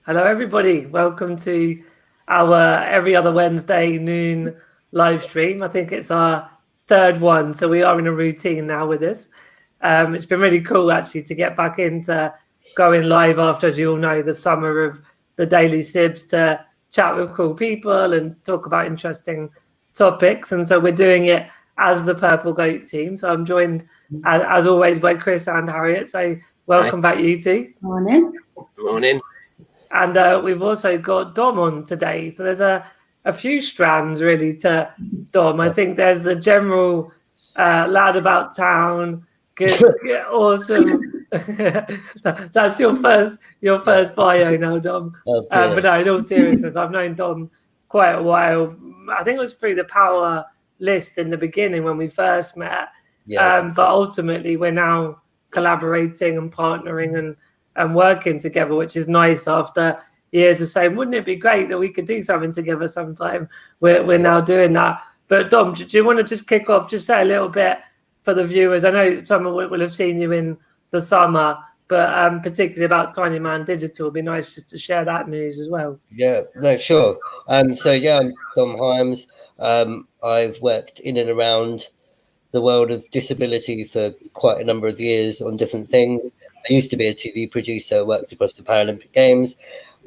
Hello, everybody. Welcome to our every other Wednesday noon live stream. I think it's our third one, so we are in a routine now with this. It's been really cool actually to get back into going live after, as you all know, the summer of the Daily Sibs to chat with cool people and talk about interesting topics. And so we're doing it as the Purple Goat team. So I'm joined, as always, by Chris and Harriet. So welcome back, you two. Morning. Morning. And we've also got Dom on today. So there's a few strands really to Dom. I think there's the general lad about town. Good, yeah, awesome. That's your first bio now, Dom. But no, in all seriousness, I've known Dom quite a while. I think it was through the Power list in the beginning when we first met. But ultimately, we're now collaborating and partnering and working together, which is nice after years of saying, wouldn't it be great that we could do something together sometime? We're now doing that. But Dom, do you want to just kick off, just say a little bit for the viewers? I know some will have seen you in the summer, but particularly about Tiny Man Digital, it'd be nice just to share that news as well. Yeah, no, sure. So yeah, I'm Dom Hyams. I've worked in and around the world of disability for quite a number of years on different things. I used to be a TV producer, worked across the Paralympic Games,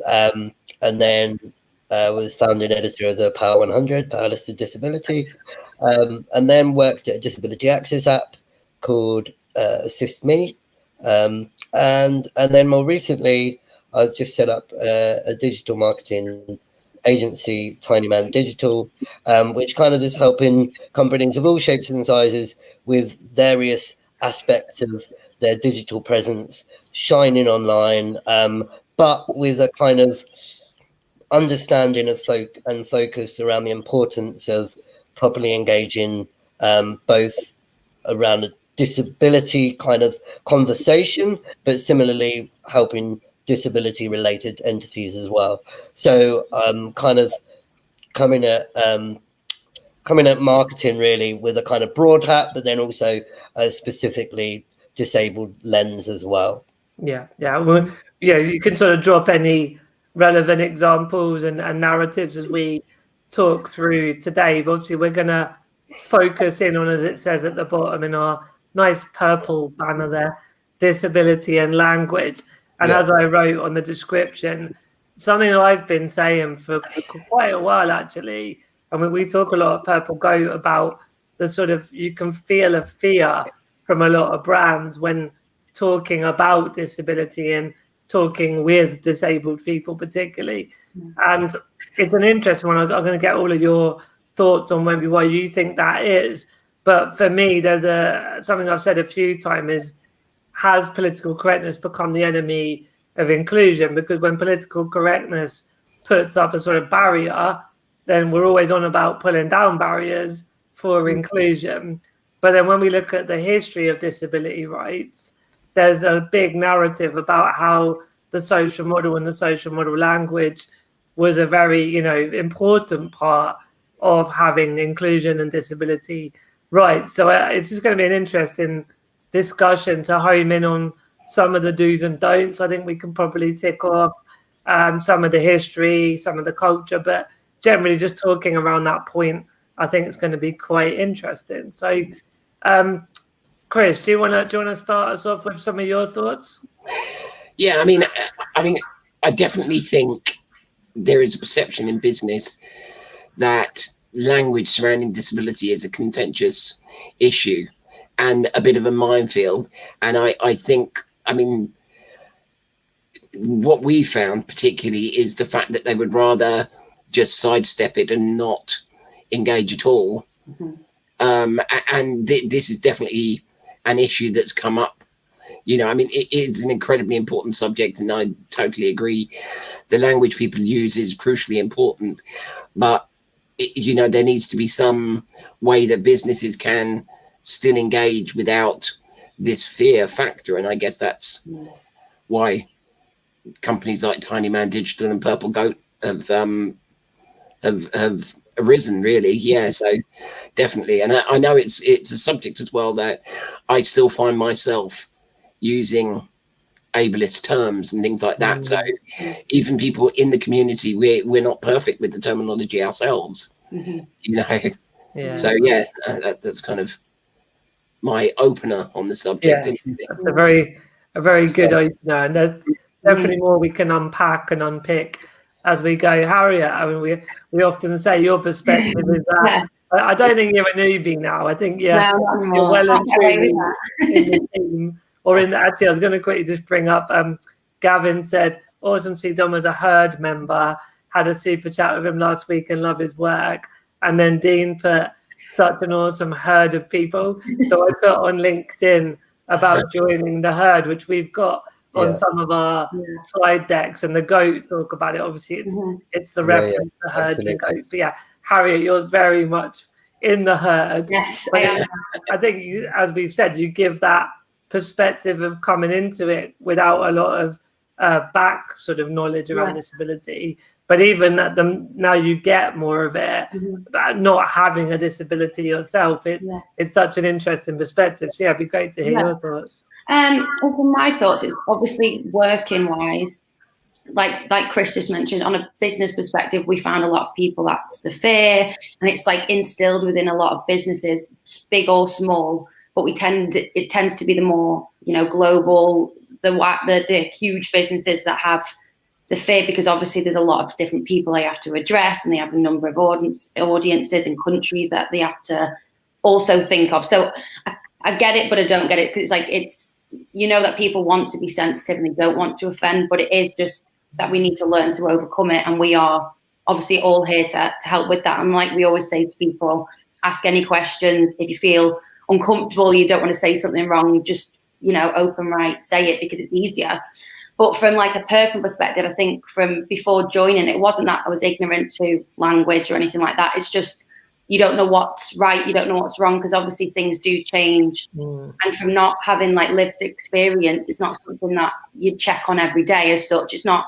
and then was founding editor of the Power 100, Powerless to Disability, and then worked at a disability access app called Assist Me. And then more recently, I've just set up a digital marketing agency, Tiny Man Digital, which kind of is helping companies of all shapes and sizes with various aspects of their digital presence shining online, but with a kind of understanding of focus around the importance of properly engaging both around a disability kind of conversation, but similarly helping disability related entities as well. So kind of coming at marketing really with a kind of broad hat, but then also specifically disabled lens as well. Well, you can sort of drop any relevant examples and narratives as we talk through today, but obviously we're going to focus in on, as it says at the bottom in our nice purple banner there, disability and language. And as I wrote on the description, something that I've been saying for quite a while actually, and we talk a lot at Purple Goat about the sort of, you can feel a fear from a lot of brands when talking about disability and talking with disabled people particularly. And it's an interesting one. I'm going to get all of your thoughts on maybe why you think that is. But for me, there's something I've said a few times is, has political correctness become the enemy of inclusion? Because when political correctness puts up a sort of barrier, then we're always on about pulling down barriers for inclusion. But then when we look at the history of disability rights, there's a big narrative about how the social model and the social model language was a very, important part of having inclusion and disability rights. So it's just going to be an interesting discussion to home in on some of the do's and don'ts. I think we can probably tick off some of the history, some of the culture, but generally just talking around that point, I think it's going to be quite interesting. So, Chris, do you want to start us off with some of your thoughts? Yeah, I mean, I definitely think there is a perception in business that language surrounding disability is a contentious issue and a bit of a minefield. And I think, what we found particularly is the fact that they would rather just sidestep it and not engage at all. And this is definitely an issue that's come up. It is an incredibly important subject, and I totally agree. The language people use is crucially important, but there needs to be some way that businesses can still engage without this fear factor. And I guess that's why companies like Tiny Man Digital and Purple Goat have arisen, really. Yeah, so definitely. And I know it's a subject as well that I still find myself using ableist terms and things like that. So even people in the community, we're not perfect with the terminology ourselves, you know. Yeah. So yeah, that's kind of my opener on the subject. Yeah, that's a very good opener, and there's definitely more we can unpack and unpick as we go. Harriet, I mean, we often say your perspective is that I don't think you're a newbie now. I think you're well and truly in the team, or in the, actually, I was going to quickly just bring up. Gavin said, "Awesome, see Dom as a herd member. Had a super chat with him last week and love his work." And then Dean put, "Such an awesome herd of people." So I put on LinkedIn about joining the herd, which we've got on some of our slide decks, and the goat talk about it. Obviously, it's the reference to herds and goats. But yeah, Harriet, you're very much in the herd. Yes, I think you, as we've said, you give that perspective of coming into it without a lot of back sort of knowledge around disability. But even at now you get more of it, not having a disability yourself. It's such an interesting perspective. So yeah, it'd be great to hear your thoughts. From my thoughts, it's obviously working wise, like Chris just mentioned, on a business perspective, we found a lot of people that's the fear, and it's like instilled within a lot of businesses, big or small. But it tends to be the more, you know, global, the huge businesses that have the fear, because obviously there's a lot of different people they have to address, and they have a number of audiences in countries that they have to also think of. So I get it, but I don't get it, because it's you know that people want to be sensitive and they don't want to offend, but it is just that we need to learn to overcome it, and we are obviously all here to help with that. And like we always say to people, ask any questions. If you feel uncomfortable, you don't want to say something wrong, just, you know, open right, say it, because it's easier. But from like a personal perspective, I think from before joining, it wasn't that I was ignorant to language or anything like that. It's just you don't know what's right, you don't know what's wrong, because obviously things do change. And from not having like lived experience, it's not something that you check on every day as such. It's not,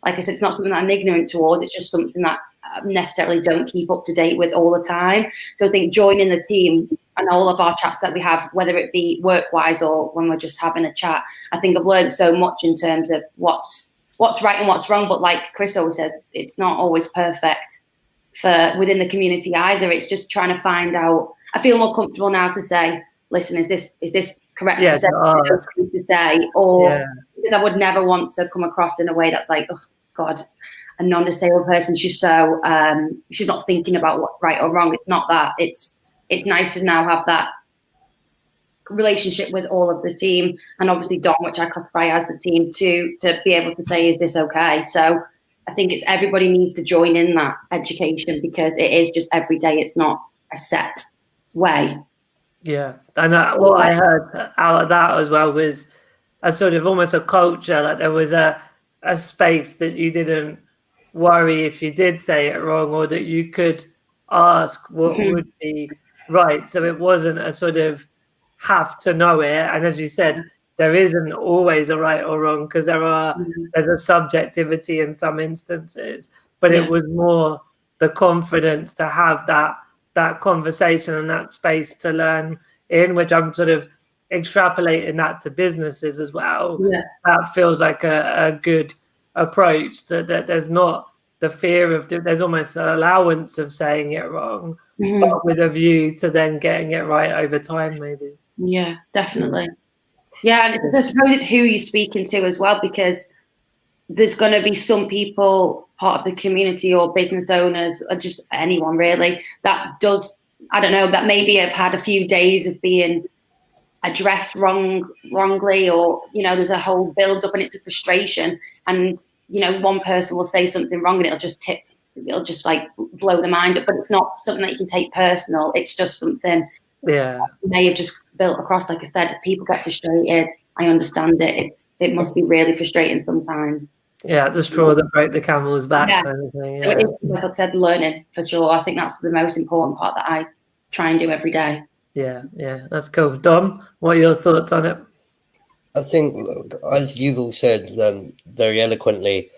like I said, it's not something that I'm ignorant towards. It's just something that I necessarily don't keep up to date with all the time. So I think joining the team and all of our chats that we have, whether it be work-wise or when we're just having a chat, I think I've learned so much in terms of what's right and what's wrong. But like Chris always says, it's not always perfect for within the community either. It's just trying to find out. I feel more comfortable now to say, listen, is this correct to say, or because I would never want to come across in a way that's like, oh God, a non-disabled person, she's not thinking about what's right or wrong. It's not that. It's nice to now have that relationship with all of the team, and obviously Dom, which I classify as the team too, to be able to say, is this okay? So I think it's everybody needs to join in that education, because it is just every day. It's not a set way. Yeah, and what I heard out of that as well was a sort of almost a culture, like there was a space that you didn't worry if you did say it wrong, or that you could ask what would be right. So it wasn't a sort of have to know it. And as you said, there isn't always a right or wrong, because there's a subjectivity in some instances, but it was more the confidence to have that conversation and that space to learn in, which I'm sort of extrapolating that to businesses as well. That feels like a good approach, that there's not the fear of, there's almost an allowance of saying it wrong, but with a view to then getting it right over time, maybe. Yeah, definitely. Yeah, and I suppose it's who you're speaking to as well, because there's going to be some people, part of the community or business owners, or just anyone really, that does, I don't know, that maybe have had a few days of being addressed wrongly, or, you know, there's a whole build up and it's a frustration, and, you know, one person will say something wrong and it'll just like blow the mind up, but it's not something that you can take personal. It's just something you may have just built across. Like I said, people get frustrated. I understand it. It must be really frustrating sometimes. Yeah, the straw that broke the camel's back kind of thing. So it is, like I said, learning for sure. I think that's the most important part that I try and do every day. Yeah, that's cool. Dom, what are your thoughts on it? I think, as you've all said very eloquently,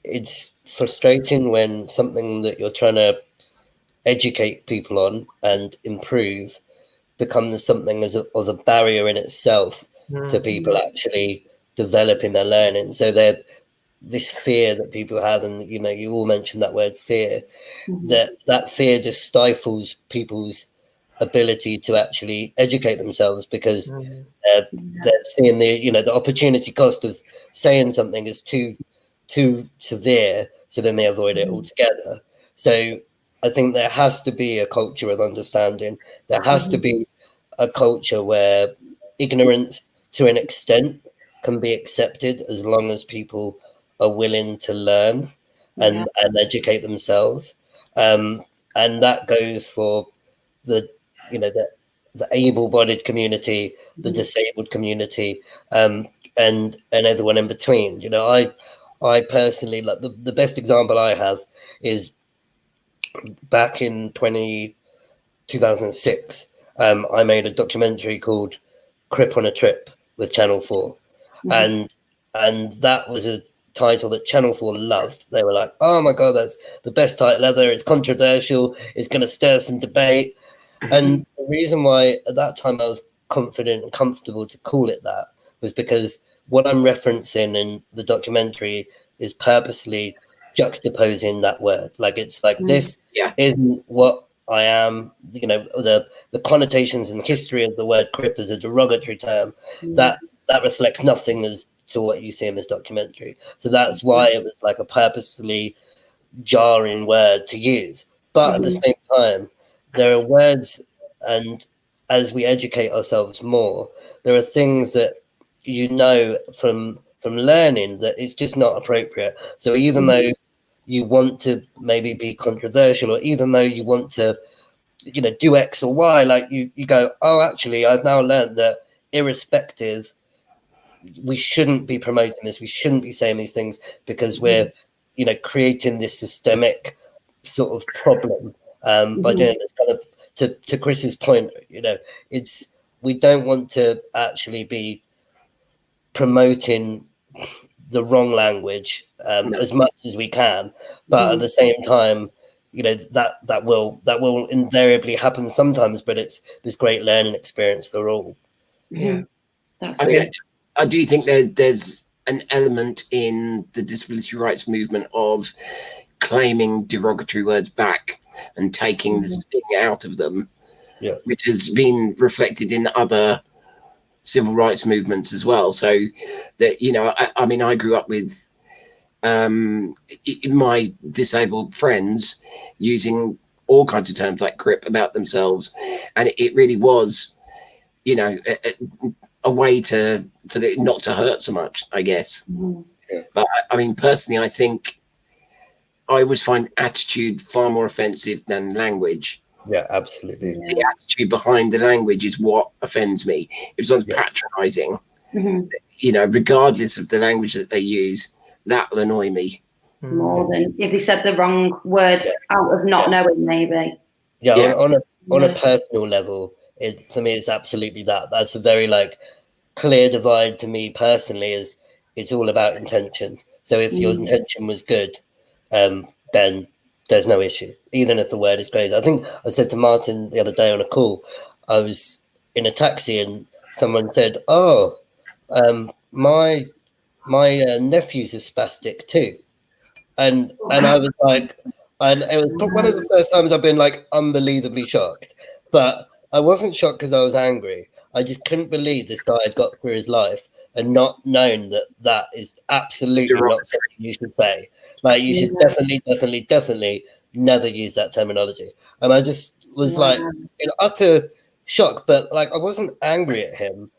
it's frustrating when something that you're trying to educate people on and improve becomes something of a barrier in itself to people actually developing their learning. So they're this fear that people have, and you know, you all mentioned that word fear, that fear just stifles people's ability to actually educate themselves, because they're seeing the opportunity cost of saying something is too severe, so then they avoid it altogether. So I think there has to be a culture of understanding. There has to be a culture where ignorance to an extent can be accepted, as long as people are willing to learn and educate themselves. And that goes for the the able-bodied community, the disabled community, and everyone in between. You know, I personally, like, the best example I have is back in 2006. I made a documentary called Crip on a Trip with Channel 4, and that was a title that Channel 4 loved. They were like, "Oh my god, that's the best title ever. It's controversial. It's going to stir some debate." And the reason why at that time I was confident and comfortable to call it that was because what I'm referencing in the documentary is purposely juxtaposing that word. Like, it's like, this isn't what I am. You know, the connotations and history of the word crip as a derogatory term, that reflects nothing as to what you see in this documentary. So that's why it was like a purposefully jarring word to use. But at the same time, there are words, and as we educate ourselves more, there are things that from learning that it's just not appropriate. So even though you want to maybe be controversial, or even though you want to, do X or Y, like you go, oh, actually, I've now learned that irrespective, we shouldn't be promoting this. We shouldn't be saying these things, because we're, creating this systemic sort of problem by doing this. Kind of to Chris's point, we don't want to actually be promoting the wrong language as much as we can, but at the same time, that will invariably happen sometimes. But it's this great learning experience for all. That's I do think there's an element in the disability rights movement of claiming derogatory words back and taking the sting out of them, which has been reflected in other civil rights movements as well. So that, I mean, I grew up with my disabled friends using all kinds of terms like crip about themselves, and it really was, a way for it not to hurt so much, I guess. But I mean, personally, I think I always find attitude far more offensive than language. Yeah, absolutely. The attitude behind the language is what offends me. If someone's patronizing, regardless of the language that they use, that'll annoy me. More than if he said the wrong word out of not knowing, maybe. On a personal level, for me, it's absolutely that. That's a very clear divide to me personally. Is it's all about intention. So if your intention was good, then there's no issue, even if the word is crazy. I think I said to Martin the other day on a call, I was in a taxi and someone said, "Oh, my nephew's is spastic too," and I was like, and it was one of the first times I've been unbelievably shocked. But I wasn't shocked because I was angry. I just couldn't believe this guy had got through his life and not known that is absolutely not something you should say. Like, you should definitely never use that terminology. And I just was in utter shock. But I wasn't angry at him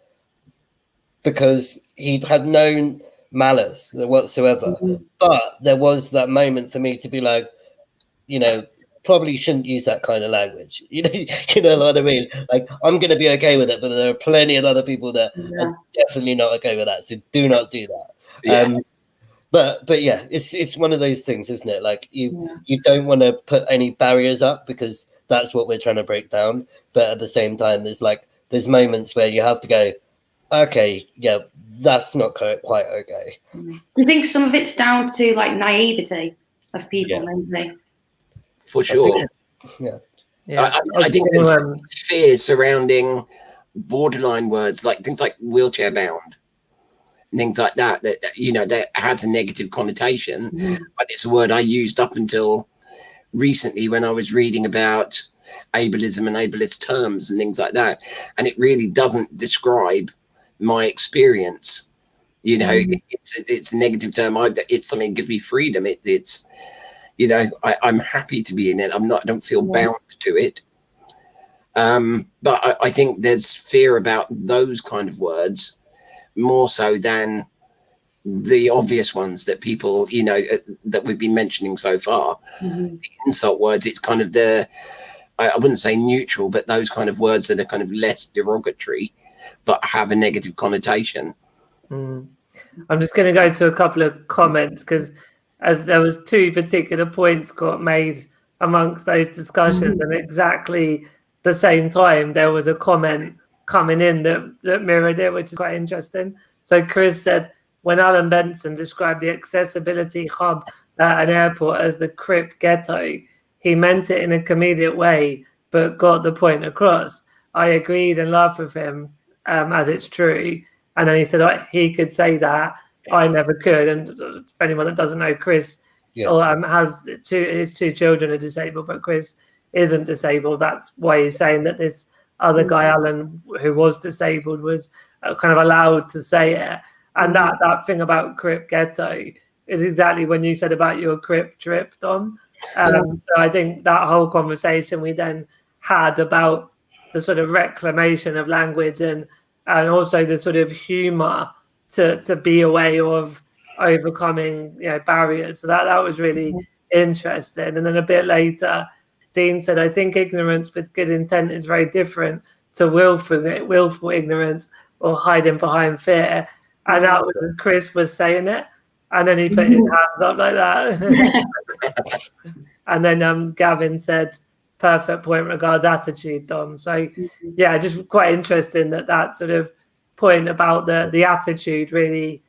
because he had no malice whatsoever. But there was that moment for me to be like, probably shouldn't use that kind of language. You know what I mean? I'm going to be okay with it, but there are plenty of other people that are definitely not okay with that. So do not do that. But yeah, it's one of those things, isn't it? You don't want to put any barriers up, because that's what we're trying to break down. But at the same time, there's moments where you have to go, okay, yeah, that's not quite okay. Do you think some of it's down to naivety of people, maybe? For sure. I think there's fear surrounding borderline words, like things like wheelchair bound. things like that, that has a negative connotation. But it's a word I used up until recently when I was reading about ableism and ableist terms and things like that, and it really doesn't describe my experience. It's a negative term. It's something that gives me freedom. It's I'm happy to be in it. I don't feel bound to it. But I think there's fear about those kind of words more so than the obvious ones that people, that we've been mentioning so far. The insult words, it's kind of I wouldn't say neutral, but those kind of words that are kind of less derogatory, but have a negative connotation. I'm just going to go to a couple of comments, because as there was 2 particular points got made amongst those discussions, and exactly the same time there was a comment coming in that mirrored it, which is quite interesting. So Chris said, when Alan Benson described the accessibility hub at an airport as the Crip ghetto, he meant it in a comedic way, but got the point across. I agreed and laughed with him, as it's true. And then he said he could say that, I never could. And for anyone that doesn't know, Chris has his 2 children are disabled, but Chris isn't disabled. That's why he's saying that this other guy, Alan, who was disabled, was kind of allowed to say it. And that thing about Crip ghetto is exactly when you said about your Crip trip, Dom. So I think that whole conversation we then had about the sort of reclamation of language and also the sort of humor to be a way of overcoming barriers. So that was really interesting. And then a bit later, Dean said, I think ignorance with good intent is very different to willful ignorance or hiding behind fear. And that was Chris was saying it. And then he put his hands up like that. And then Gavin said, perfect point regards attitude, Dom. So, yeah, just quite interesting that sort of point about the attitude really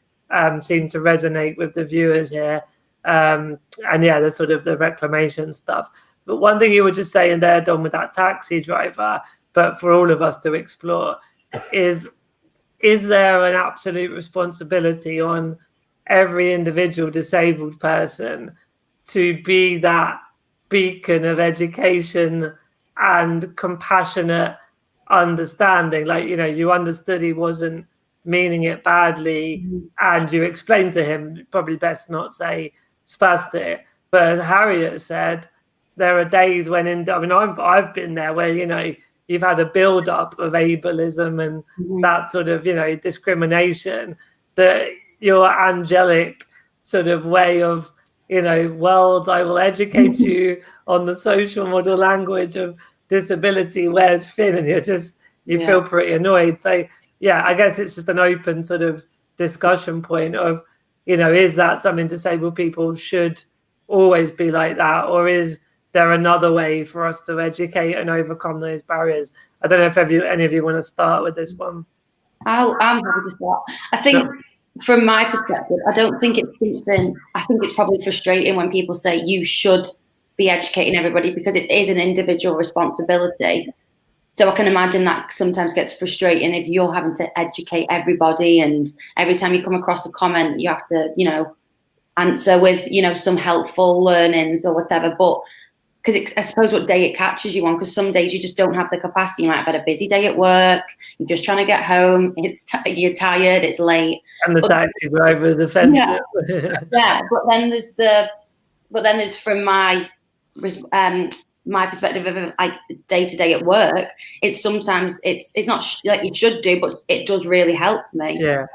seemed to resonate with the viewers here. And, yeah, the sort of the reclamation stuff. But one thing you were just saying there, Dom, with that taxi driver, but for all of us to explore, is there an absolute responsibility on every individual disabled person to be that beacon of education and compassionate understanding? Like, you understood he wasn't meaning it badly, and you explained to him, probably best not say spastic. But as Harriet said, there are days when I've been there where, you've had a build-up of ableism and that sort of, discrimination, that your angelic sort of way of, world, I will educate you on the social model language of disability wears thin, and you feel pretty annoyed. So, yeah, I guess it's just an open sort of discussion point of, is that something disabled people should always be like that, or is there another way for us to educate and overcome those barriers? I don't know if any of you want to start with this one. I'm happy to start. I think from my perspective, I don't think it's something, I think it's probably frustrating when people say you should be educating everybody, because it is an individual responsibility. So I can imagine that sometimes gets frustrating if you're having to educate everybody, and every time you come across a comment, you have to, answer with, some helpful learnings or whatever. But because I suppose what day it catches you on, because some days you just don't have the capacity. You might have had a busy day at work, you're just trying to get home, you're tired, it's late. And the taxi driver is offensive. Yeah, but then there's from my perspective of like day to day at work, it's sometimes it's not like you should do, but it does really help me. Yeah.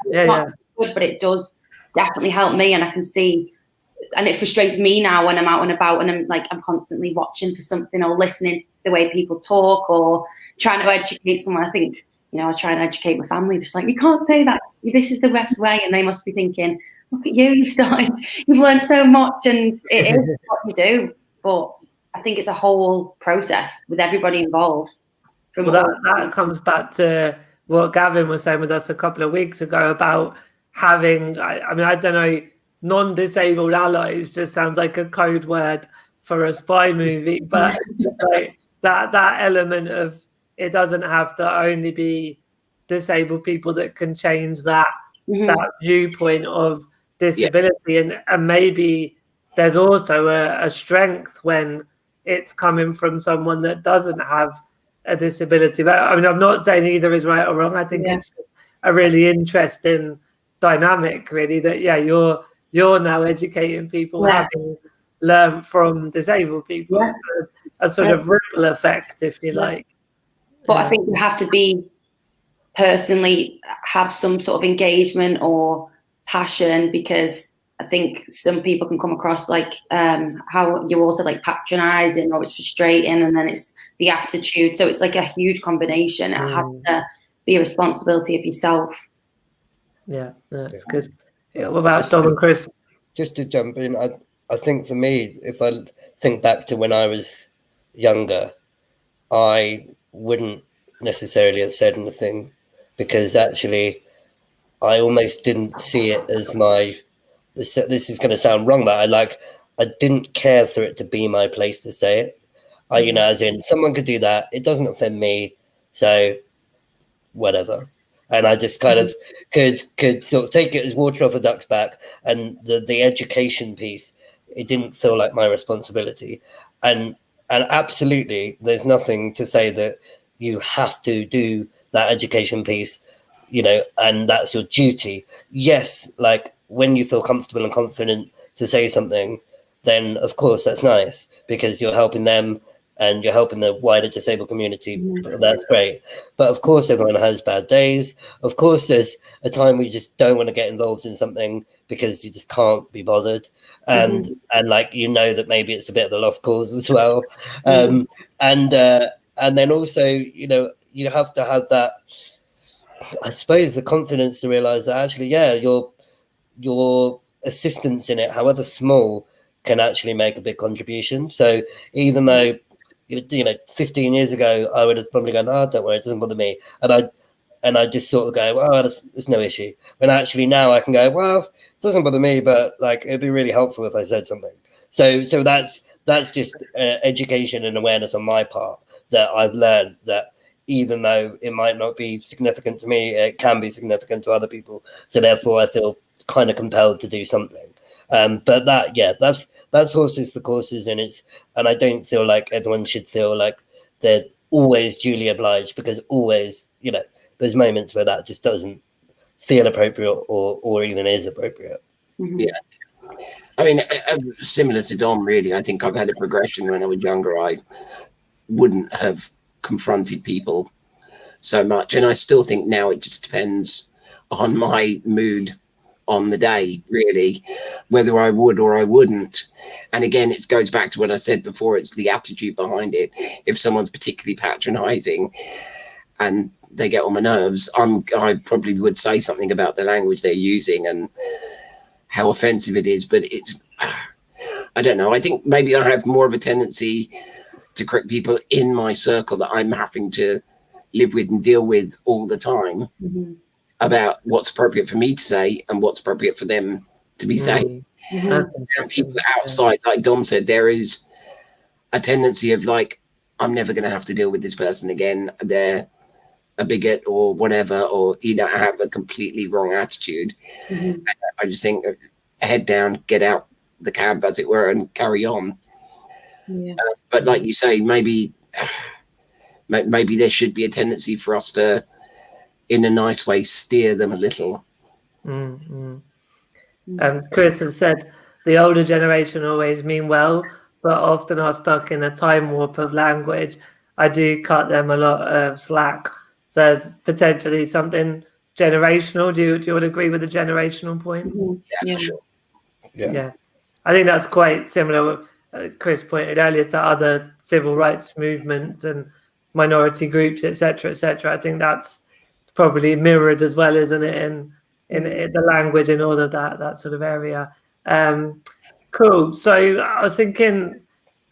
Good, but it does definitely help me, and I can see. And it frustrates me now when I'm out and about and I'm constantly watching for something or listening to the way people talk or trying to educate someone. I think, I try and educate my family, just like, you can't say that. This is the best way. And they must be thinking, look at you, you've learned so much, and it is what you do. But I think it's a whole process with everybody involved. That comes back to what Gavin was saying with us a couple of weeks ago about having, I don't know, non-disabled allies just sounds like a code word for a spy movie, but like that element of it doesn't have to only be disabled people that can change that that viewpoint of disability, and maybe there's also a strength when it's coming from someone that doesn't have a disability. But I mean, I'm not saying either is right or wrong. I think it's a really interesting dynamic, really, that you're now educating people having learned from disabled people. So a sort of ripple effect, if you like. But I think you have to be personally have some sort of engagement or passion, because I think some people can come across like how you're also like patronizing, or it's frustrating, and then it's the attitude. So it's like a huge combination. It has to be a responsibility of yourself. Yeah, that's good. What about Dom and Chris? Just to jump in, I think for me, if I think back to when I was younger, I wouldn't necessarily have said anything, because actually I almost didn't see it as this is going to sound wrong, but I didn't care for it to be my place to say it. As in, someone could do that, it doesn't offend me, so whatever. And I just kind of could sort of take it as water off a duck's back. And the education piece, it didn't feel like my responsibility. And absolutely, there's nothing to say that you have to do that education piece, and that's your duty. Yes, like when you feel comfortable and confident to say something, then of course that's nice, because you're helping them and you're helping the wider disabled community. That's great. But of course everyone has bad days. Of course there's a time where you just don't want to get involved in something because you just can't be bothered. And like, that maybe it's a bit of a lost cause as well. And then also, you have to have that, I suppose, the confidence to realize that actually, your assistance in it, however small, can actually make a big contribution. So even though, 15 years ago, I would have probably gone, oh, don't worry, it doesn't bother me. And I just sort of go, well, there's no issue. But actually now I can go, well, it doesn't bother me, but like, it'd be really helpful if I said something. So that's just education and awareness on my part, that I've learned that even though it might not be significant to me, it can be significant to other people. So therefore I feel kind of compelled to do something. But that's horses for courses, and I don't feel like everyone should feel like they're always duly obliged, because always, there's moments where that just doesn't feel appropriate or even is appropriate. Yeah. I mean, similar to Dom, really, I think I've had a progression. When I was younger, I wouldn't have confronted people so much. And I still think now it just depends on my mood on the day, really, whether I would or I wouldn't. And again, it goes back to what I said before, it's the attitude behind it. If someone's particularly patronizing and they get on my nerves, I probably would say something about the language they're using and how offensive it is. But it's, I don't know, I think maybe I have more of a tendency to correct people in my circle that I'm having to live with and deal with all the time, about what's appropriate for me to say and what's appropriate for them to be saying. And people outside, like Dom said, there is a tendency of like, I'm never going to have to deal with this person again. They're a bigot or whatever, or have a completely wrong attitude. I just think, head down, get out the cab, as it were, and carry on. But like you say, maybe there should be a tendency for us to, in a nice way, steer them a little. Chris has said the older generation always mean well, but often are stuck in a time warp of language. I do cut them a lot of slack. So it's potentially something generational. Do you all agree with the generational point? Yeah, for sure. Yeah. I think that's quite similar. Chris pointed earlier to other civil rights movements and minority groups, etc., etc. I think that's probably mirrored as well, isn't it, in the language and all of that sort of area. Cool. So I was thinking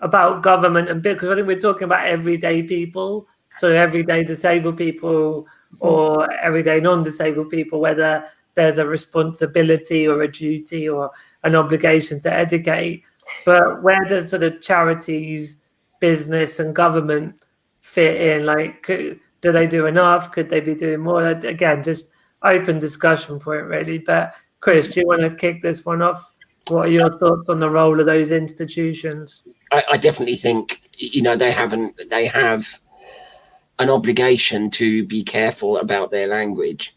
about government, and because I think we're talking about everyday people, so everyday disabled people or everyday non-disabled people, whether there's a responsibility or a duty or an obligation to educate. But where does sort of charities, business and government fit in? Like, do they do enough? Could they be doing more? Again, just open discussion point, really. But Chris, do you want to kick this one off? What are your thoughts on the role of those institutions? I definitely think, you know, they have an obligation to be careful about their language.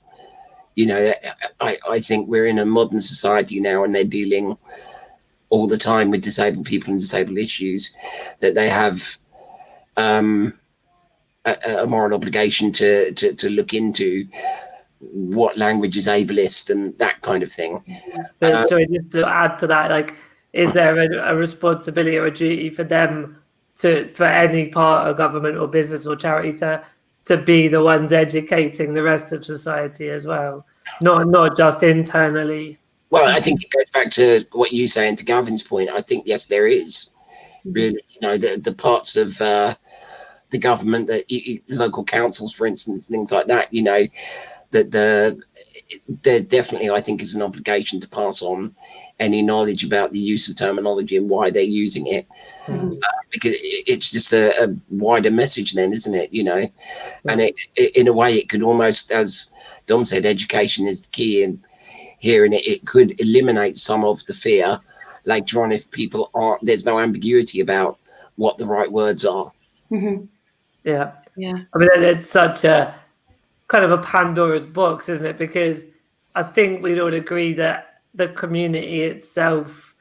You know, I think we're in a modern society now, and they're dealing all the time with disabled people and disabled issues, that they have a moral obligation to look into what language is ableist and that kind of thing. But sorry, just to add to that, like, is there a responsibility or a duty for them for any part of government or business or charity to be the ones educating the rest of society as well, not just internally? Well, I think it goes back to what you saying, to Gavin's point. I think, yes, there is really, you know, the parts of the government, the local councils, for instance, things like that, you know, that there definitely, I think, is an obligation to pass on any knowledge about the use of terminology and why they're using it, because it's just a wider message then, isn't it, you know? And it in a way, it could almost, as Dom said, education is the key in here, and it could eliminate some of the fear later on if people aren't, there's no ambiguity about what the right words are. Yeah. Yeah. I mean, it's such a kind of a Pandora's box, isn't it? Because I think we'd all agree that the community itself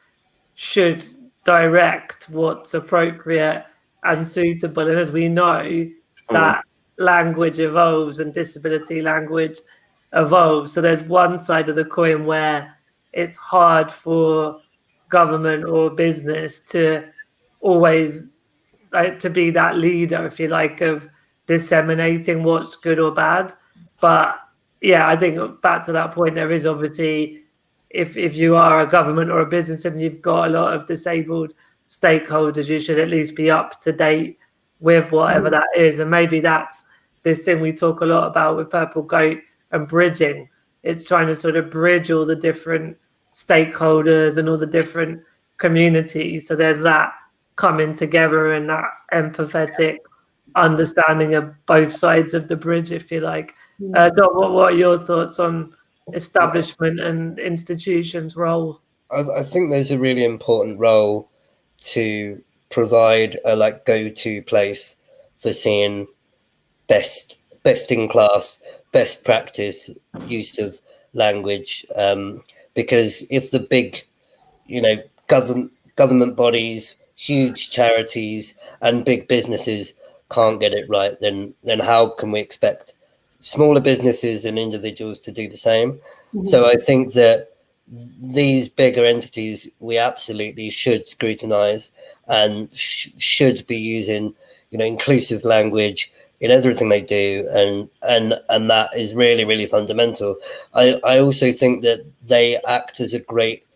should direct what's appropriate and suitable. And as we know, that language evolves and disability language evolves. So there's one side of the coin where it's hard for government or business to always to be that leader, if you like, of disseminating what's good or bad. But yeah, I think back to that point, there is obviously, if you are a government or a business and you've got a lot of disabled stakeholders, you should at least be up to date with whatever that is. And maybe that's this thing we talk a lot about with Purple Goat and bridging. It's trying to sort of bridge all the different stakeholders and all the different communities. So there's that coming together and that empathetic understanding of both sides of the bridge, if you like. Dom, what are your thoughts on establishment and institutions' role? I think there's a really important role to provide a go-to place for seeing best in class, best practice use of language, because if the big, you know, government bodies, huge charities and big businesses can't get it right, then how can we expect smaller businesses and individuals to do the same? So I think that these bigger entities, we absolutely should scrutinize and should be using, you know, inclusive language in everything they do, and that is really, really fundamental. I also think that they act as a great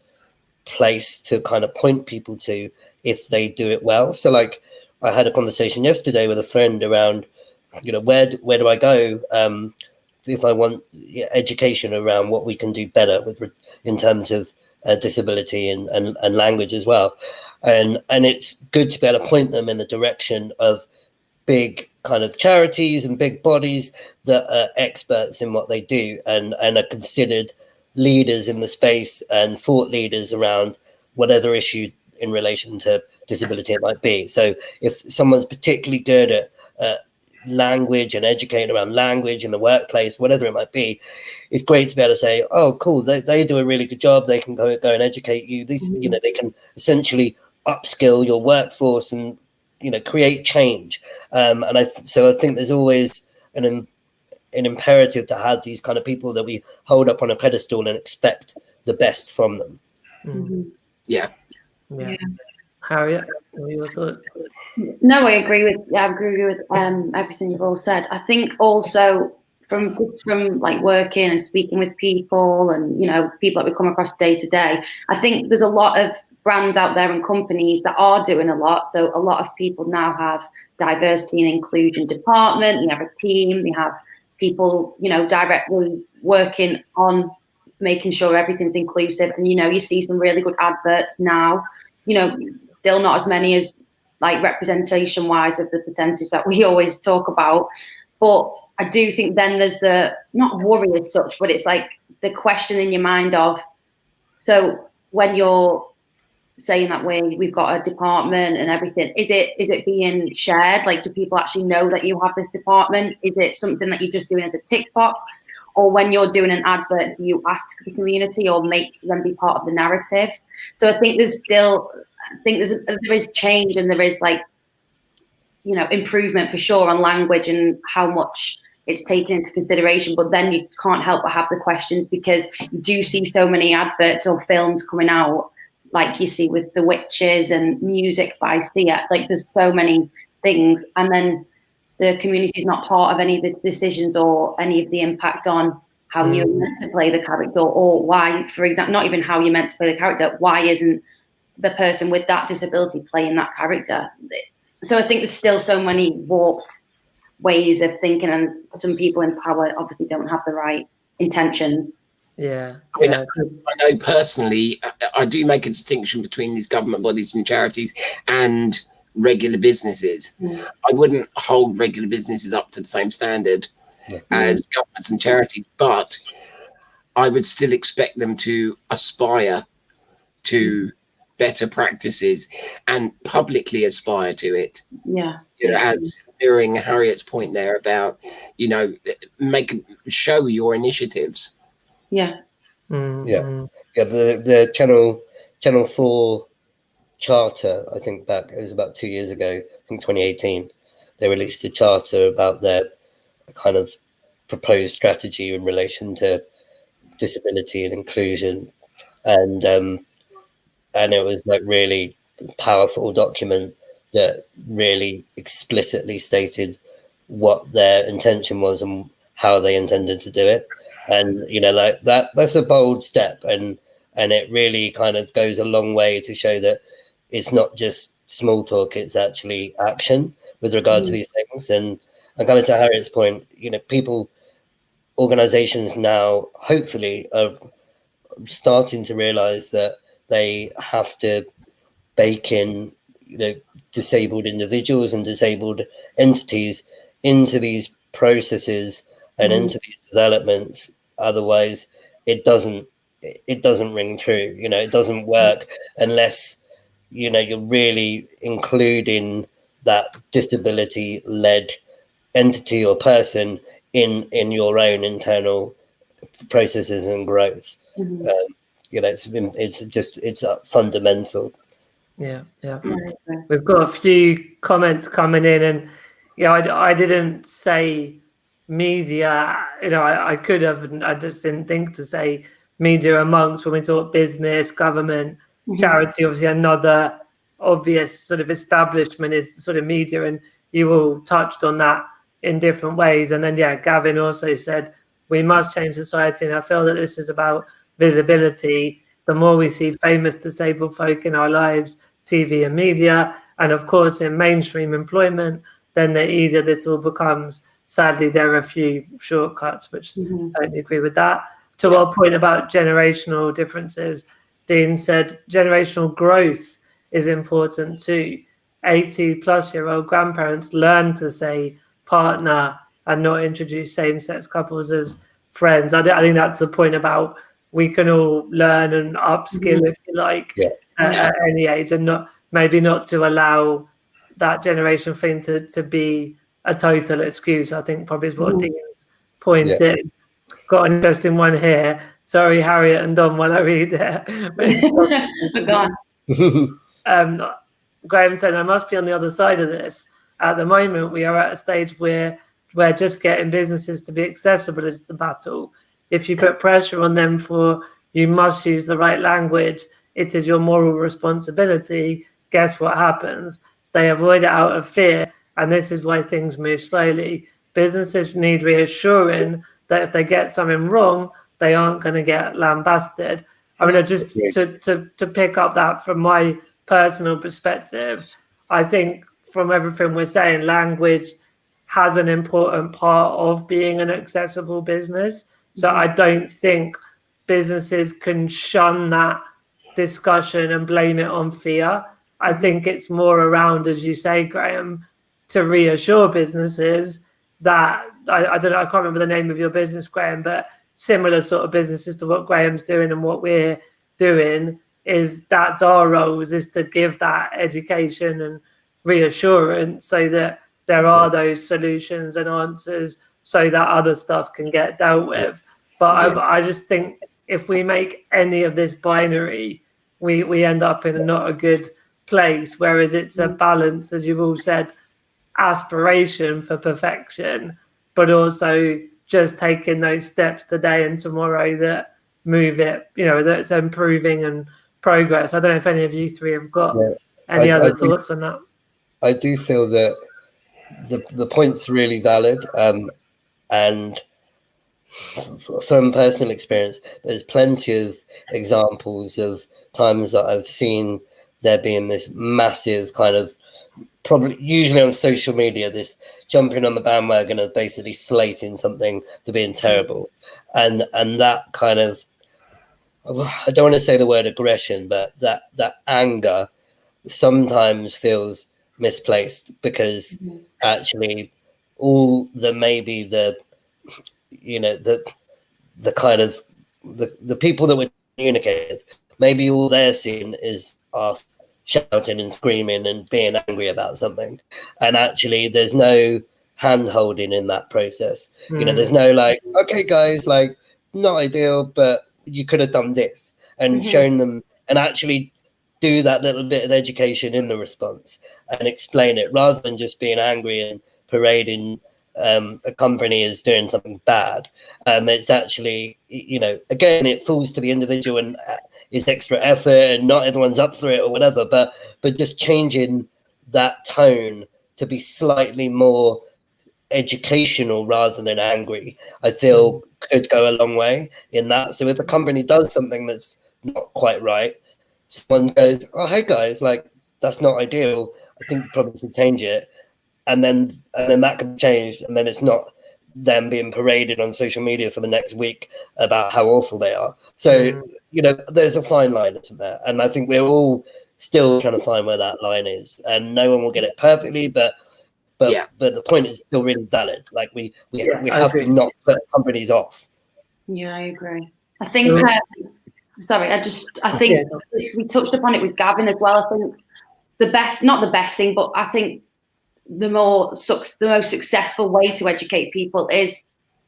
place to kind of point people to if they do it well. So like I had a conversation yesterday with a friend around, you know, where do I go if I want education around what we can do better in terms of disability and language as well, and it's good to be able to point them in the direction of big kind of charities and big bodies that are experts in what they do and are considered leaders in the space and thought leaders around whatever issue in relation to disability it might be. So if someone's particularly good at language and educating around language in the workplace, whatever it might be, it's great to be able to say, oh, cool, they do a really good job. They can go and educate you. These, you know, they can essentially upskill your workforce and, you know, create change. And so I think there's always an imperative to have these kind of people that we hold up on a pedestal and expect the best from them. Yeah. Harriet, what are your thoughts? No, I agree with everything you've all said. I think also from like working and speaking with people and, you know, people that we come across day to day, I think there's a lot of brands out there and companies that are doing a lot. So a lot of people now have diversity and inclusion department, they have a team, they have people, you know, directly working on making sure everything's inclusive. And, you know, you see some really good adverts now, you know, still not as many as like representation wise of the percentage that we always talk about. But I do think then there's the, not worry as such, but it's like the question in your mind of, so when you're saying that we've got a department and everything, is it being shared? Like, do people actually know that you have this department? Is it something that you're just doing as a tick box? Or when you're doing an advert, do you ask the community or make them be part of the narrative? So I think there is change, and there is, like, you know, improvement for sure on language and how much it's taken into consideration. But then you can't help but have the questions, because you do see so many adverts or films coming out, like you see with The Witches and music by Sia. Like, there's so many things, and then the community is not part of any of the decisions or any of the impact on how you're meant to play the character, or why, for example, not even how you're meant to play the character, why isn't the person with that disability playing that character? So I think there's still so many warped ways of thinking, and some people in power obviously don't have the right intentions. Yeah. I know personally, I do make a distinction between these government bodies and charities and regular businesses. I wouldn't hold regular businesses up to the same standard as governments and charities, but I would still expect them to aspire to better practices and publicly aspire to it. Yeah. You know, as mirroring Harriet's point there about, you know, show your initiatives. Yeah. Yeah. The Channel 4 charter, I think back, it was about 2 years ago, I think 2018, they released a charter about their kind of proposed strategy in relation to disability and inclusion, and it was like really powerful document that really explicitly stated what their intention was and how they intended to do it. And, you know, like that's a bold step, and it really kind of goes a long way to show that it's not just small talk, it's actually action with regard to these things. And coming to Harriet's point, you know, organizations now hopefully are starting to realize that they have to bake in, you know, disabled individuals and disabled entities into these processes and into these developments. Otherwise it doesn't ring true. You know, it doesn't work unless, you know, you're really including that disability led entity or person in your own internal processes and growth. You know, it's fundamental. Yeah. We've got a few comments coming in, and I didn't say media. You know, I could have, and I just didn't think to say media amongst when we talk business, government, charity. Obviously, another obvious sort of establishment is sort of media, and you all touched on that in different ways. And then Gavin also said we must change society, and I feel that this is about visibility. The more we see famous disabled folk in our lives, TV and media, and of course in mainstream employment, then the easier this all becomes. Sadly, there are a few shortcuts, which I totally agree with that. To our point about generational differences, Dean said generational growth is important too. 80-plus-year-old grandparents learn to say partner and not introduce same-sex couples as friends. I think that's the point about we can all learn and upskill, if you like, at any age, and not to allow that generation thing to be a total excuse. I think probably is what Dean's point is. Got an interesting one here. Sorry, Harriet and Don, while I read it. Graham said, I must be on the other side of this. At the moment, we are at a stage where just getting businesses to be accessible is the battle. If you put pressure on them for you must use the right language, it is your moral responsibility, guess what happens? They avoid it out of fear, and this is why things move slowly. Businesses need reassuring that if they get something wrong, they aren't going to get lambasted. I mean, just to pick up that from my personal perspective, I think from everything we're saying, language has an important part of being an accessible business. So I don't think businesses can shun that discussion and blame it on fear. I think it's more around, as you say, Graham, to reassure businesses that I don't know, I can't remember the name of your business, Graham, but similar sort of businesses to what Graham's doing and what we're doing, is that's our roles, is to give that education and reassurance so that there are those solutions and answers so that other stuff can get dealt with. But I just think if we make any of this binary, we end up in not a good place, whereas it's a balance, as you've all said, aspiration for perfection, but also just taking those steps today and tomorrow that move it, that's improving and progress. I don't know if any of you three have got any other thoughts on that. I do feel that the point's really valid, and from personal experience, there's plenty of examples of times that I've seen there being this massive kind of, probably usually on social media, this jumping on the bandwagon of basically slating something to being terrible, and that kind of, I don't want to say the word aggression, but that anger sometimes feels misplaced, because actually all the maybe the kind of the people that we're communicating with, maybe all they're seeing is us shouting and screaming and being angry about something, and actually there's no hand holding in that process. There's no like, okay guys, like, not ideal, but you could have done this, and shown them, and actually do that little bit of education in the response and explain it, rather than just being angry and parading a company is doing something bad. It's actually, again, it falls to the individual and is extra effort, and not everyone's up for it or whatever, but just changing that tone to be slightly more educational rather than angry, I feel could go a long way in that. So if a company does something that's not quite right, someone goes, oh, hey guys, like, that's not ideal, I think you probably should change it. And then that can change, and then it's not them being paraded on social media for the next week about how awful they are. So, there's a fine line to that. And I think we're all still trying to find where that line is, and no one will get it perfectly, but the point is still really valid. Like we have to not put companies off. Yeah, I agree. I think, I think we touched upon it with Gavin as well. I think not the best thing, but I think the most successful way to educate people is,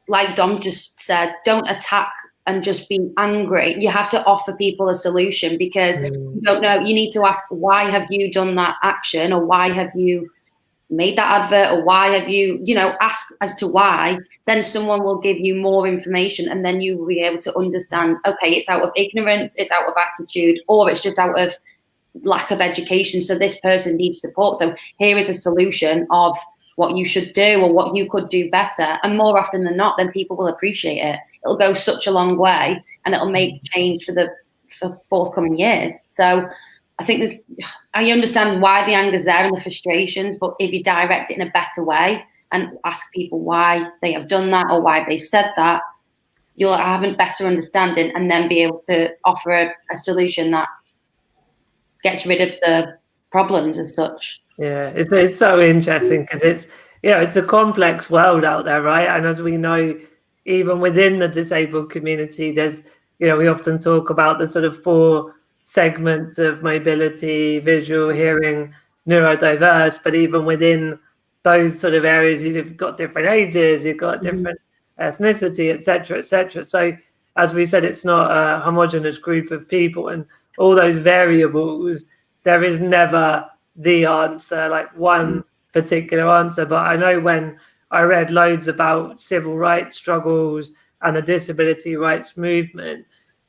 like Dom just said, don't attack and just be angry. You have to offer people a solution, because you don't know. You need to ask, why have you done that action, or why have you made that advert, or why have you, ask as to why. Then someone will give you more information, and then you will be able to understand, okay, it's out of ignorance, it's out of attitude, or it's just out of lack of education. So this person needs support. So here is a solution of what you should do or what you could do better. And more often than not, then people will appreciate it. It'll go such a long way, and it'll make change for forthcoming years. So I think I understand why the anger's there and the frustrations, but if you direct it in a better way and ask people why they have done that or why they've said that, you'll have a better understanding, and then be able to offer a solution that gets rid of the problems as such. Yeah, it's so interesting, because it's a complex world out there, right? And as we know, even within the disabled community, there's, we often talk about the sort of 4 segments of mobility: visual, hearing, neurodiverse. But even within those sort of areas, you've got different ages, you've got different ethnicity, etc., etc. So as we said, it's not a homogenous group of people, and all those variables, there is never the answer, like one particular answer. But I know when I read loads about civil rights struggles and the disability rights movement,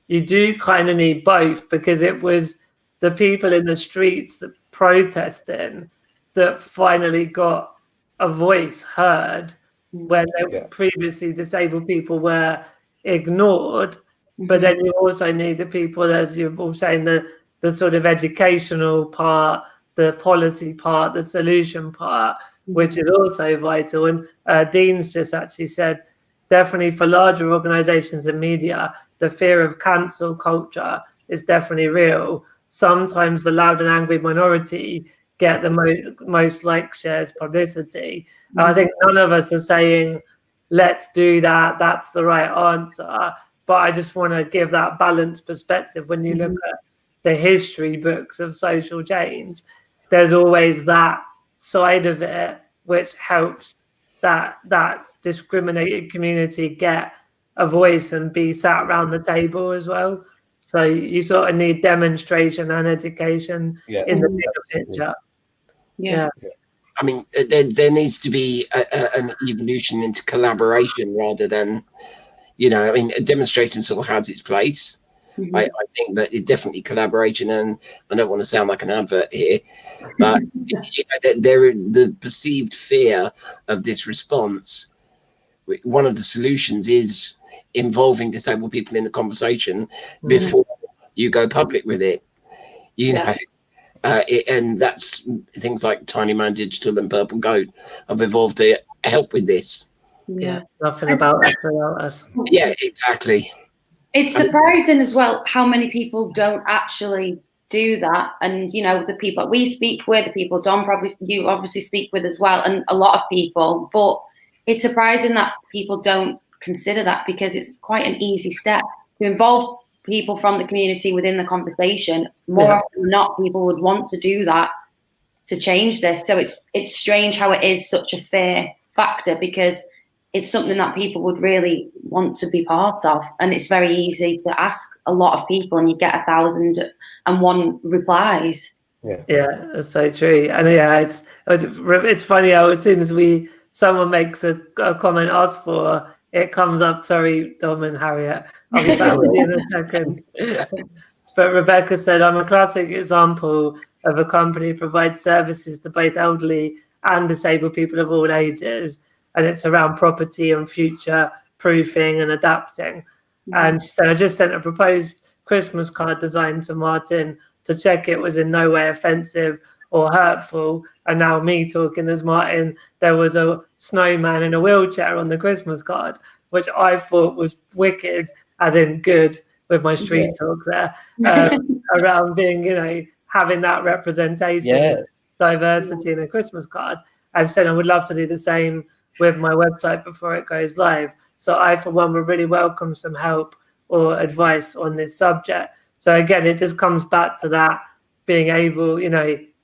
you do kind of need both, because it was the people in the streets that protesting that finally got a voice heard, where previously disabled people were ignored. But then you also need the people, as you're all saying, the sort of educational part, the policy part, the solution part, which is also vital. And Dean's just actually said, definitely for larger organizations and media, the fear of cancel culture is definitely real. Sometimes the loud and angry minority get the most likes, shares, publicity. I think none of us are saying let's do that, that's the right answer. But I just want to give that balanced perspective. When you look at the history books of social change, there's always that side of it which helps that discriminated community get a voice and be sat around the table as well. So you sort of need demonstration and education in the bigger picture. Yeah. I mean, there needs to be an evolution into collaboration rather than, I mean, a demonstration sort of has its place. I think that it definitely collaboration, and I don't want to sound like an advert here, but the perceived fear of this response, one of the solutions is involving disabled people in the conversation before you go public with it, know. And that's things like Tiny Man Digital and Purple Goat have evolved to help with this. Yeah, nothing about us without us. Yeah, exactly. It's surprising as well how many people don't actually do that. And, the people we speak with, the people you obviously speak with as well, and a lot of people, but it's surprising that people don't consider that, because it's quite an easy step to involve people from the community within the conversation. More often than not, people would want to do that to change this. So it's strange how it is such a fear factor, because it's something that people would really want to be part of. And it's very easy to ask a lot of people and you get 1,001 replies. Yeah, that's so true. And it's funny how as soon as someone makes a comment asked for, it comes up. Sorry, Dom and Harriet, I'll be back with you in a second. But Rebecca said, I'm a classic example of a company that provides services to both elderly and disabled people of all ages. And it's around property and future proofing and adapting. And she said, I just sent a proposed Christmas card design to Martin to check it was in no way offensive or hurtful. And now me talking as Martin, there was a snowman in a wheelchair on the Christmas card, which I thought was wicked, as in good, with my street talk there, around being, having that representation, diversity in a Christmas card. I've said I would love to do the same with my website before it goes live. So I, for one, would really welcome some help or advice on this subject. So again, it just comes back to that being able,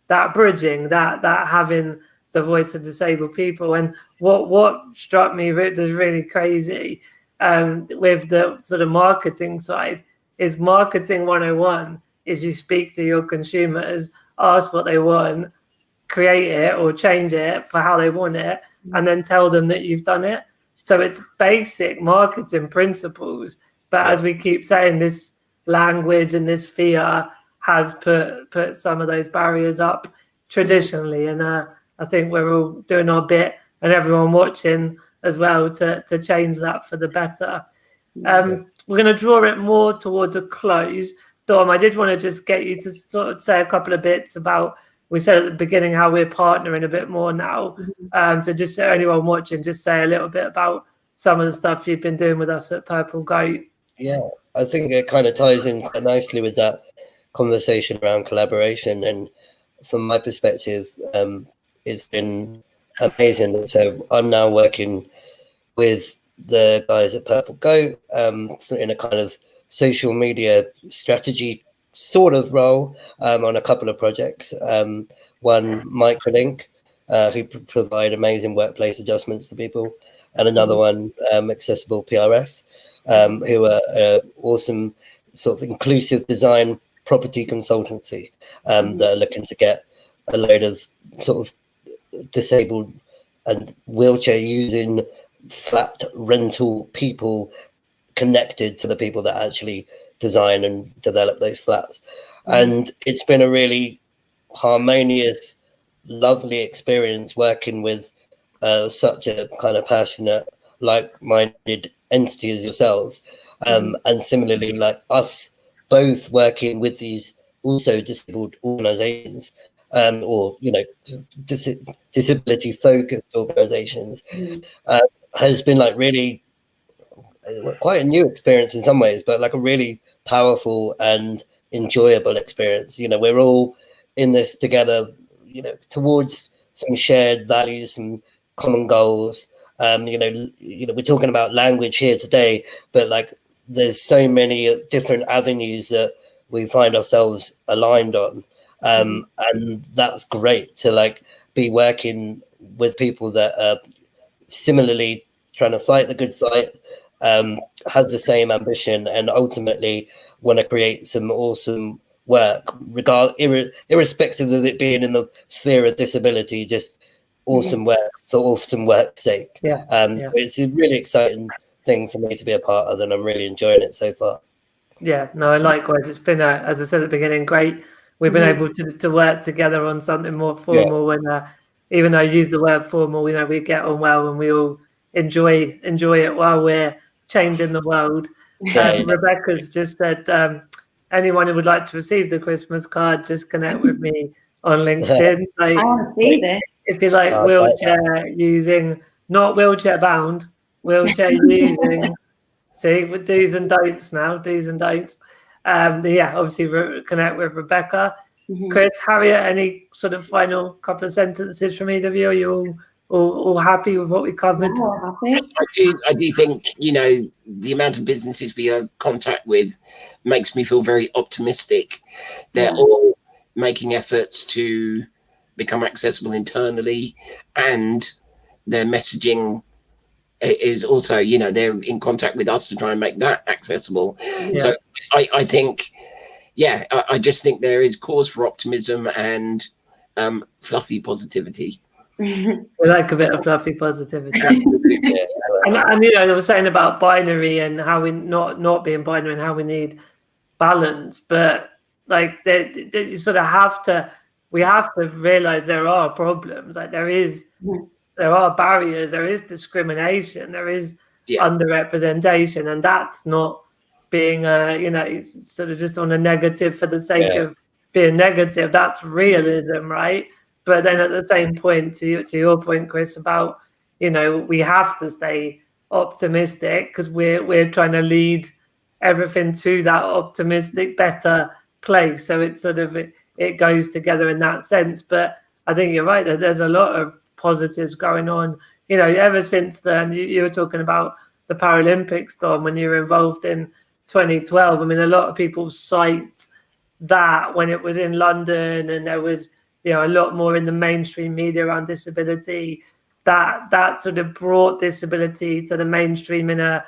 that bridging, that having the voice of disabled people. And what struck me as really crazy with the sort of marketing side is marketing 101 is you speak to your consumers, ask what they want, create it or change it for how they want it, and then tell them that you've done it. So it's basic marketing principles. But as we keep saying, this language and this fear has put some of those barriers up traditionally. And I think we're all doing our bit, and everyone watching as well, to change that for the better. We're going to draw it more towards a close. Dom, I did want to just get you to sort of say a couple of bits about, we said at the beginning how we're partnering a bit more now. So just so anyone watching, just say a little bit about some of the stuff you've been doing with us at Purple Goat. Yeah, I think it kind of ties in quite nicely with that conversation around collaboration. And from my perspective, it's been amazing. So I'm now working with the guys at Purple Goat in a kind of social media strategy sort of role on a couple of projects. One, Microlink, who provide amazing workplace adjustments to people, and another one, Accessible PRS, who are awesome sort of inclusive design property consultancy that are looking to get a load of sort of disabled and wheelchair using flat rental people connected to the people that actually design and develop those flats. And it's been a really harmonious, lovely experience working with such a kind of passionate, like-minded entity as yourselves, and similarly like us both working with these also disabled organizations, or disability focused organizations, has been like really quite a new experience in some ways, but like a really powerful and enjoyable experience. We're all in this together, towards some shared values, some common goals, We're talking about language here today, but like there's so many different avenues that we find ourselves aligned on. And that's great to like be working with people that are similarly trying to fight the good fight, have the same ambition, and ultimately want to create some awesome work, irrespective of it being in the sphere of disability, just awesome work for awesome work's sake. So it's a really exciting thing for me to be a part of, and I'm really enjoying it so far. Yeah, no, likewise. It's been, as I said at the beginning, great. We've been able to work together on something more formal, and even though I use the word formal, we get on well, and we all enjoy it while we're changing the world. Rebecca's just said, anyone who would like to receive the Christmas card, just connect with me on LinkedIn. So I see this. if you like wheelchair using, not wheelchair bound, wheelchair using. See, with do's and don'ts now, do's and don'ts. Obviously connect with Rebecca. Chris, Harriet, any sort of final couple of sentences from either of you? Are you all happy with what we covered? I do think, the amount of businesses we have contact with makes me feel very optimistic. They're all making efforts to become accessible internally, and their messaging is also, they're in contact with us to try and make that accessible. So I think, I just think there is cause for optimism and fluffy positivity. We like a bit of fluffy positivity. And they were saying about binary and how we not being binary and how we need balance, but like you sort of we have to realize there are problems. Like there are barriers, there is discrimination, there is underrepresentation, and that's not being sort of just on a negative for the sake of being negative. That's realism, right? But then at the same point, to your point, Chris, about we have to stay optimistic because we're trying to lead everything to that optimistic, better place. So it's sort of it goes together in that sense. But I think you're right. There's a lot of positives going on. Ever since then, you were talking about the Paralympics, Dom, when you were involved in 2012. I mean, a lot of people cite that when it was in London and there was a lot more in the mainstream media around disability, that sort of brought disability to the mainstream in a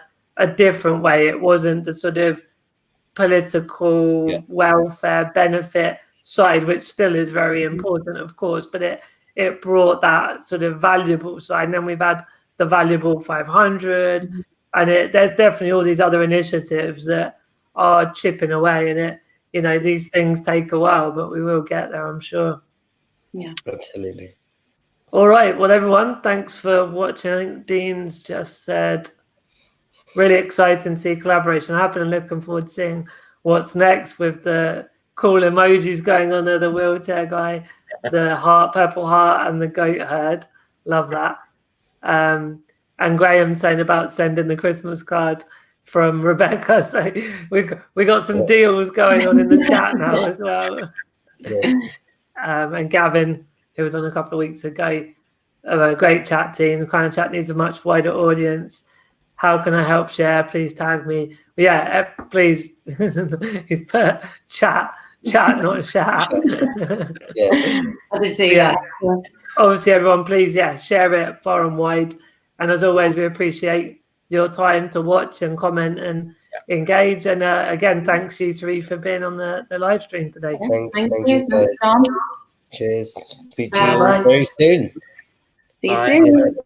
different way. It wasn't the sort of political welfare benefit side, which still is very important, of course, but it brought that sort of valuable side. And then we've had the Valuable 500, and there's definitely all these other initiatives that are chipping away, and these things take a while, but we will get there, I'm sure. Yeah, absolutely. All right, well, everyone, thanks for watching. I think Dean's just said really exciting to see collaboration happen, and looking forward to seeing what's next with the cool emojis going on there, the wheelchair guy, the heart, purple heart, and the goat herd. Love that. And Graham saying about sending the Christmas card from Rebecca. So we got some deals going on in the chat now as well. And Gavin, who was on a couple of weeks ago, a great chat team. The kind of chat needs a much wider audience. How can I help share? Please tag me. Please. He's put chat, not chat. I did see that. Obviously, everyone, please, share it far and wide. And as always, we appreciate your time to watch and comment and engage. And again, thanks you three for being on the live stream today. Thank you, Tom. Cheers. Speak to you very soon. See you soon.